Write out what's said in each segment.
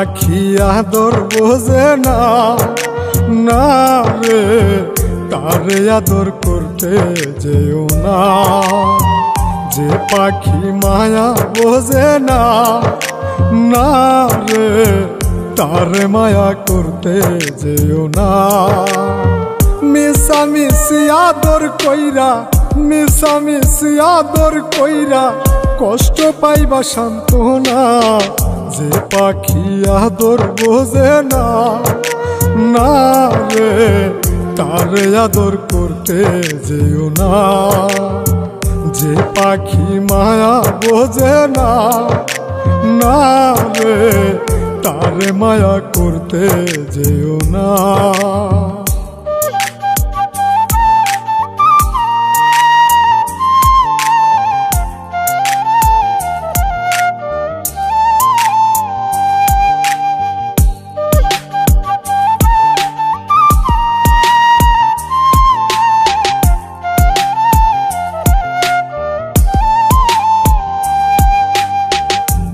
পাখি আদর বোঝে না, না রে তারে আদর করতে যেও না। যে পাখি মায়া বোঝে না, না রে তারে মায়া করতে যেও না। মিশামিশি আদর কইরা, মিশামিশি আদর কইরা কষ্ট পাইবা সান্ত্বনা। যে পাখি আদর বোঝে না, না রে তারে আদর করতে যেও না। যে পাখি মায়া বোঝে না, না রে তারে মায়া করতে যেও না।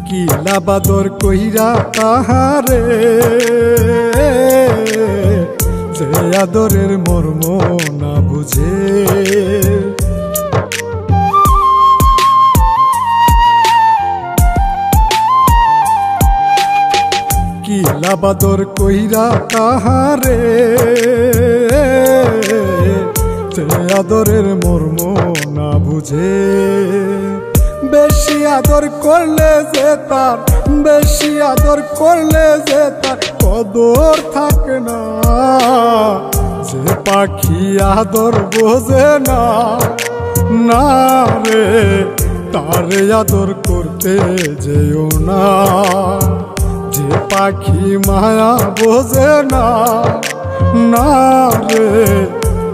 কিলা বাদর কইরা তাহারে, যে আদরের মর্ম না বুঝে। কিলা বাদর কইরা তাহারে, যে আদরের মর্ম না বুঝে। বেশি আদর করলে যে তার, বেশি আদর করলে যে তার কদর থাকে না। যে পাখি আদর বোঝে না, না রে তারে আদর করতে যেও না। যে পাখি মায়া বোঝে না, না রে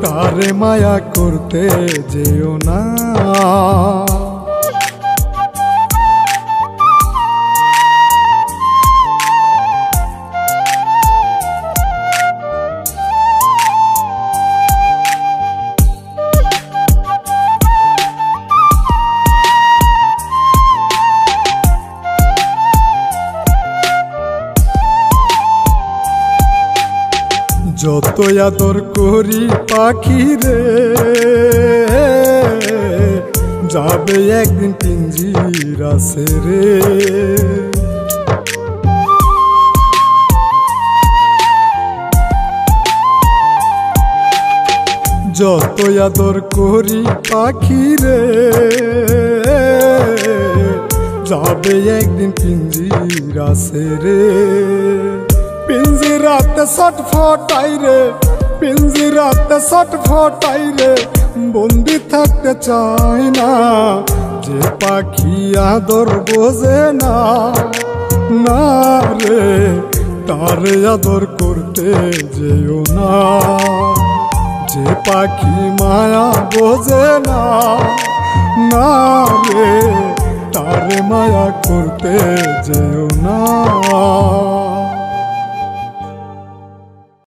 তারে মায়া করতে যেও না। যত আদর করি পাখি রে, যাবে একদিন পিঞ্জিরা ছেড়ে। যত আদর করি পাখি রে, যাবে একদিন পিঞ্জিরা ছেড়ে। পিঞ্জিরাতে ছটফটাই রে, পিঞ্জিরাতে ছটফটাই রে, বন্দি থাকতে চাই না। যে পাখি আদর বোঝে না, না রে তারে আদর করতে যেও না। যে পাখি মায়া বোঝে না, না রে তারে মায়া করতে যেও না।